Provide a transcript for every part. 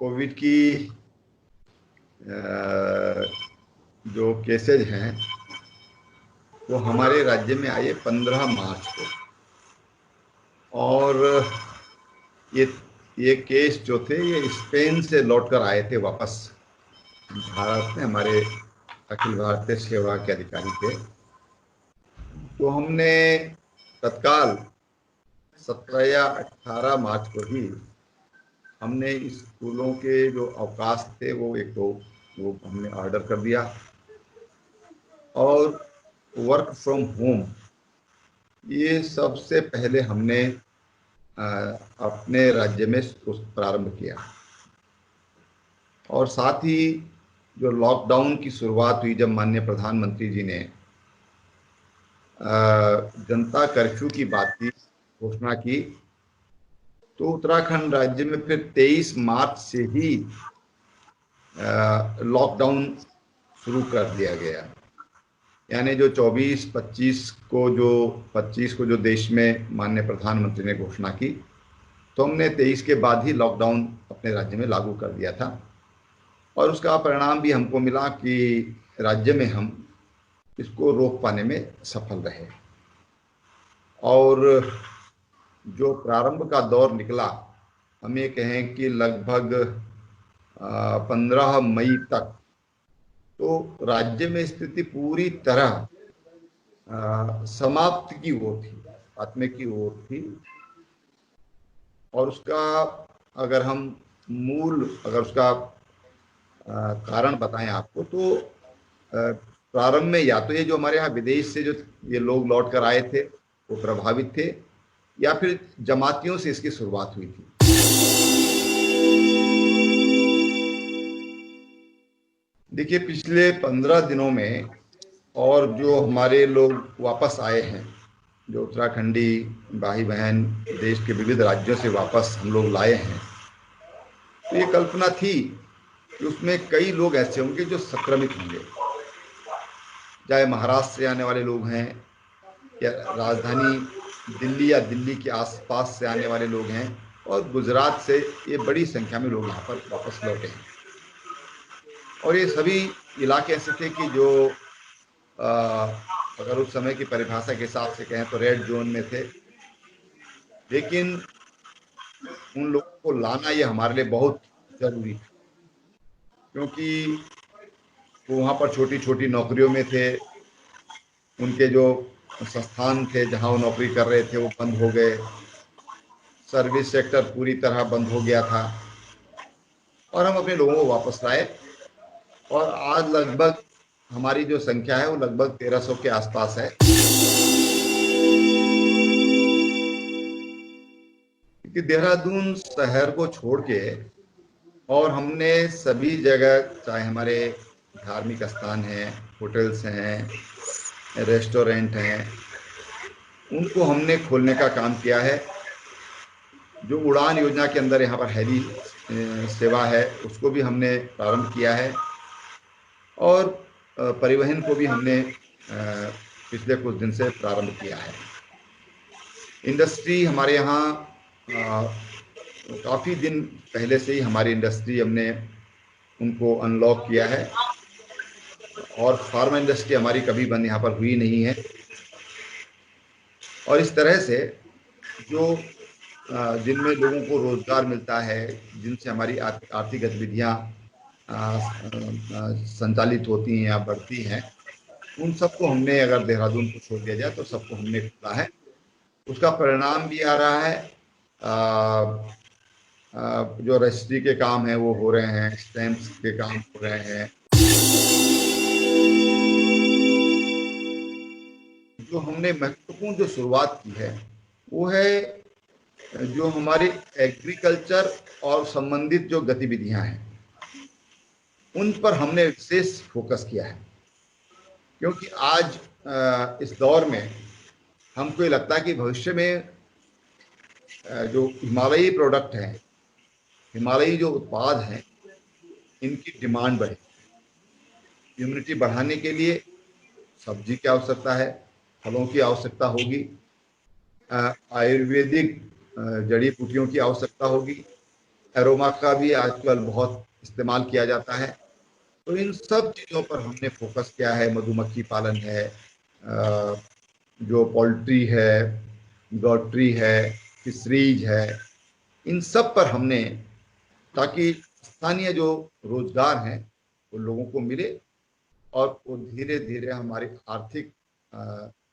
Covid की जो cases हैं वो हमारे राज्य में आए 15 मार्च को। और ये ये केस जो थे ये स्पेन से लौटकर आए थे वापस भारत में। हमारे अखिल भारतीय सेवा के अधिकारी थे। तो हमने तत्काल 17 या 18 मार्च को ही हमने स्कूलों के जो अवकाश थे वो वो हमने ऑर्डर कर दिया और वर्क फ्रॉम होम ये सबसे पहले हमने अपने राज्य में प्रारंभ किया। और साथ ही जो लॉकडाउन की शुरुआत हुई जब माननीय प्रधानमंत्री जी ने जनता कर्फ्यू की बात की, घोषणा की, तो उत्तराखंड राज्य में फिर 23 मार्च से ही लॉकडाउन शुरू कर दिया गया। यानी जो 25 को जो देश में माननीय प्रधानमंत्री ने घोषणा की, तो हमने 23 के बाद ही लॉकडाउन अपने राज्य में लागू कर दिया था। और उसका परिणाम भी हमको मिला कि राज्य में हम इसको रोक पाने में सफल रहे। और जो प्रारंभ का दौर निकला, हम ये कहें कि लगभग 15 मई तक तो राज्य में स्थिति पूरी तरह समाप्त की ओर थी, खात्मे की ओर थी। और उसका अगर उसका कारण बताएं आपको, तो प्रारंभ में या तो ये जो हमारे यहाँ विदेश से जो ये लोग लौट कर आए थे वो प्रभावित थे, या फिर जमातियों से इसकी शुरुआत हुई थी। देखिए, पिछले 15 दिनों में और जो हमारे लोग वापस आए हैं, जो उत्तराखंडी भाई बहन देश के विविध राज्यों से वापस हम लोग लाए हैं, तो ये कल्पना थी कि उसमें कई लोग ऐसे होंगे जो संक्रमित होंगे, चाहे महाराष्ट्र से आने वाले लोग हैं या राजधानी दिल्ली या दिल्ली के आसपास से आने वाले लोग हैं, और गुजरात से ये बड़ी संख्या में लोग यहाँ पर वापस लौटे हैं। और ये सभी इलाके ऐसे थे कि जो अगर उस समय की परिभाषा के हिसाब से कहें तो रेड जोन में थे। लेकिन उन लोगों को लाना ये हमारे लिए बहुत जरूरी था, क्योंकि वो वहाँ पर छोटी छोटी नौकरियों में थे। उनके जो संस्थान थे जहाँ वो नौकरी कर रहे थे वो बंद हो गए, सर्विस सेक्टर पूरी तरह बंद हो गया था। और हम अपने लोगों को वापस लाए, और आज लगभग हमारी जो संख्या है वो लगभग 1300 के आसपास है। क्योंकि देहरादून शहर को छोड़ के और हमने सभी जगह, चाहे हमारे धार्मिक स्थान हैं, होटल्स हैं, रेस्टोरेंट हैं, उनको हमने खोलने का काम किया है। जो उड़ान योजना के अंदर यहाँ पर हेली सेवा है उसको भी हमने प्रारंभ किया है, और परिवहन को भी हमने पिछले कुछ दिन से प्रारंभ किया है। इंडस्ट्री हमारे यहाँ काफ़ी दिन पहले से ही हमारी इंडस्ट्री हमने उनको अनलॉक किया है, और फार्मा इंडस्ट्री हमारी कभी बंद यहाँ पर हुई नहीं है। और इस तरह से जो जिनमें लोगों को रोजगार मिलता है, जिनसे हमारी आर्थिक गतिविधियाँ संचालित होती हैं या बढ़ती हैं, उन सबको हमने, अगर देहरादून को छोड़ दिया जाए तो सबको हमने खोला है। उसका परिणाम भी आ रहा है। जो रजिस्ट्री के काम है वो हो रहे हैं, स्टैंप्स के काम हो रहे हैं। जो हमने महत्वपूर्ण जो शुरुआत की है वो है जो हमारे एग्रीकल्चर और संबंधित जो गतिविधियां हैं उन पर हमने विशेष फोकस किया है। क्योंकि आज इस दौर में हमको ये लगता है कि भविष्य में जो हिमालयी प्रोडक्ट हैं, हिमालयी जो उत्पाद हैं, इनकी डिमांड बढ़े। इम्यूनिटी बढ़ाने के लिए सब्जी की आवश्यकता है, फलों की आवश्यकता होगी, आयुर्वेदिक जड़ी बूटियों की आवश्यकता होगी, एरोमा का भी आजकल बहुत इस्तेमाल किया जाता है। तो इन सब चीज़ों पर हमने फोकस किया है। मधुमक्खी पालन है, जो पोल्ट्री है, गॉट्री है, फिशरीज है, इन सब पर हमने, ताकि स्थानीय जो रोजगार हैं वो लोगों को मिले और वो धीरे धीरे हमारी आर्थिक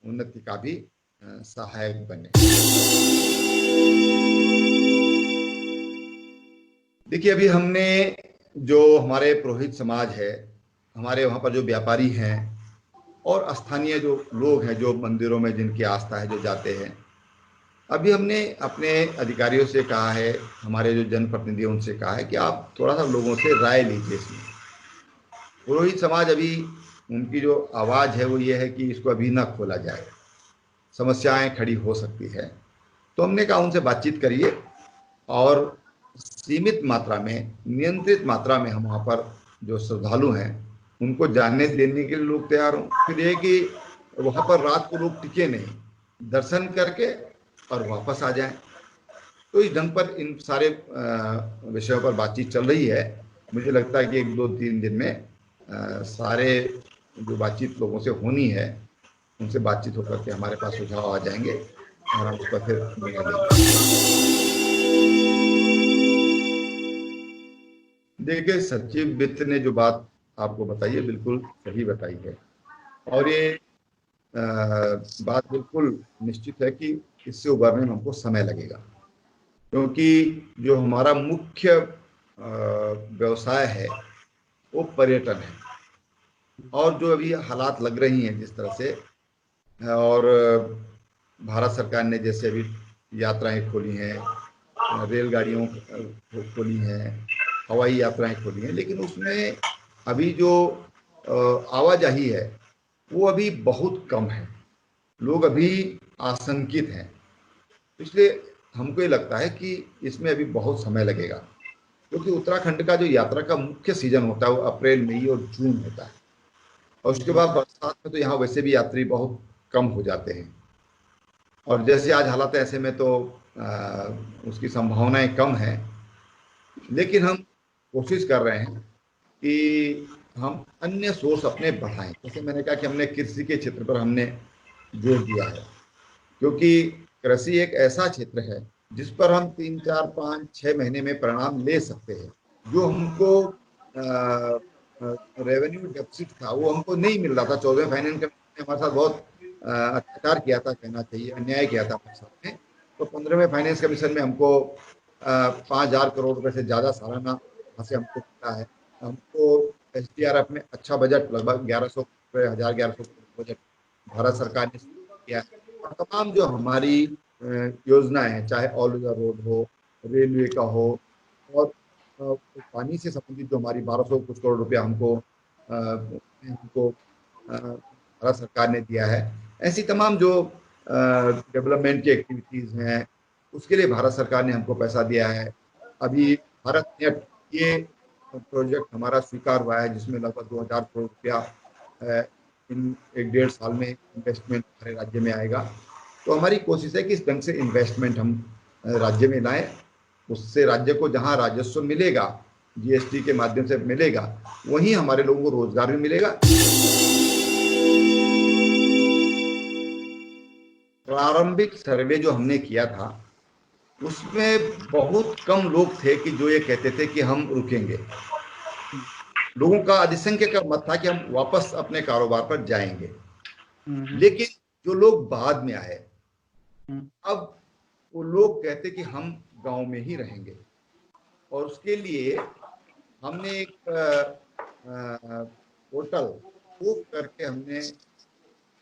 उन्नति का भी सहायक बने। देखिए, अभी हमने जो हमारे पुरोहित समाज है, हमारे वहाँ पर जो व्यापारी हैं और स्थानीय जो लोग हैं, जो मंदिरों में जिनकी आस्था है, जो जाते हैं, अभी हमने अपने अधिकारियों से कहा है, हमारे जो जनप्रतिनिधि हैं उनसे कहा है कि आप थोड़ा सा लोगों से राय लीजिए इसमें। पुरोहित समाज अभी, उनकी जो आवाज़ है वो ये है कि इसको अभी ना खोला जाए, समस्याएं खड़ी हो सकती है। तो हमने कहा उनसे बातचीत करिए और सीमित मात्रा में, नियंत्रित मात्रा में हम वहाँ पर जो श्रद्धालु हैं उनको जाने देने के लिए लोग तैयार हों। फिर ये कि वहाँ पर रात को लोग टिके नहीं, दर्शन करके और वापस आ जाएं। तो इस ढंग पर इन सारे विषयों पर बातचीत चल रही है। मुझे लगता है कि 1-2-3 दिन में सारे जो बातचीत लोगों से होनी है उनसे बातचीत होकर के हमारे पास सुझाव आ जाएंगे और हम उस पर फिर निर्णय लेंगे। देखिए, सचिव वित्त ने जो बात आपको बताई है बिल्कुल सही बताई है और ये बात बिल्कुल निश्चित है कि इससे उबरने में हमको समय लगेगा, क्योंकि जो हमारा मुख्य व्यवसाय है वो पर्यटन है। और जो अभी हालात लग रही हैं जिस तरह से, और भारत सरकार ने जैसे अभी यात्राएं खोली हैं, रेलगाड़ियों खोली हैं, हवाई यात्राएं खोली हैं, लेकिन उसमें अभी जो आवाजाही है वो अभी बहुत कम है, लोग अभी आशंकित हैं। इसलिए हमको ये लगता है कि इसमें अभी बहुत समय लगेगा, क्योंकि उत्तराखंड का जो यात्रा का मुख्य सीजन होता है वो अप्रैल, मई और जून होता है, और उसके बाद बरसात में तो यहाँ वैसे भी यात्री बहुत कम हो जाते हैं। और जैसे आज हालात है ऐसे में तो उसकी संभावनाएं कम हैं। लेकिन हम कोशिश कर रहे हैं कि हम अन्य सोर्स अपने बढ़ाएं। जैसे मैंने कहा कि हमने कृषि के क्षेत्र पर हमने जोर दिया है, क्योंकि कृषि एक ऐसा क्षेत्र है जिस पर हम 3, 4, 5, 6 महीने में परिणाम ले सकते हैं। जो हमको रेवेन्यू डेफिसिट था वो हमको नहीं मिल रहा था। 14वें फाइनेंस कमीशन ने हमारे साथ बहुत अत्याचार किया था, कहना चाहिए अन्याय किया था हमारे साथ में। तो 15वें फाइनेंस कमीशन में हमको 5,000 करोड़ रुपए से ज़्यादा सालाना वहाँ से हमको मिलता है। हमको SDRF में अच्छा बजट, लगभग 1100 बजट भारत सरकार ने किया। और तमाम जो हमारी योजनाएं हैं, चाहे ऑल इंडिया रोड हो, रेलवे का हो, और पानी से संबंधित जो हमारी 1200 कुछ करोड़ रुपया हमको भारत सरकार ने दिया है, ऐसी तमाम जो डेवलपमेंट की एक्टिविटीज़ हैं उसके लिए भारत सरकार ने हमको पैसा दिया है। अभी भारत नेट ये प्रोजेक्ट हमारा स्वीकार हुआ है, जिसमें लगभग 2000 करोड़ रुपया इन 1-1.5 साल में इन्वेस्टमेंट हमारे राज्य में आएगा। तो हमारी कोशिश है कि इस ढंग से इन्वेस्टमेंट हम राज्य में लाएं, उससे राज्य को जहां राजस्व मिलेगा, GST के माध्यम से मिलेगा, वहीं हमारे लोगों को रोजगार भी मिलेगा। प्रारंभिक सर्वे जो हमने किया था उसमें बहुत कम लोग थे कि जो ये कहते थे कि हम रुकेंगे। लोगों का अधिसंख्यक मत था कि हम वापस अपने कारोबार पर जाएंगे। लेकिन जो लोग बाद में आए, अब वो लोग कहते कि हम गांव में ही रहेंगे, और उसके लिए हमने एक पोर्टल बुक करके हमने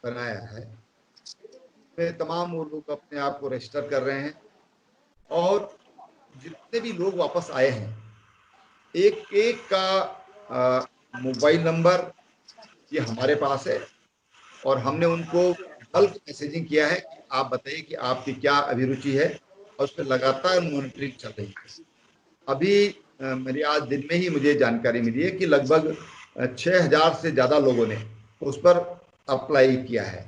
बनाया है। इसमें तमाम वो लोग अपने आप को रजिस्टर कर रहे हैं, और जितने भी लोग वापस आए हैं एक एक का मोबाइल नंबर ये हमारे पास है, और हमने उनको बल्क मैसेजिंग किया है कि आप बताइए कि आपकी क्या अभिरुचि है, और उस पर लगातार मॉनिटरिंग चल रही है। अभी मेरी आज दिन में ही मुझे जानकारी मिली है कि लगभग 6000 से ज़्यादा लोगों ने उस पर अप्लाई किया है।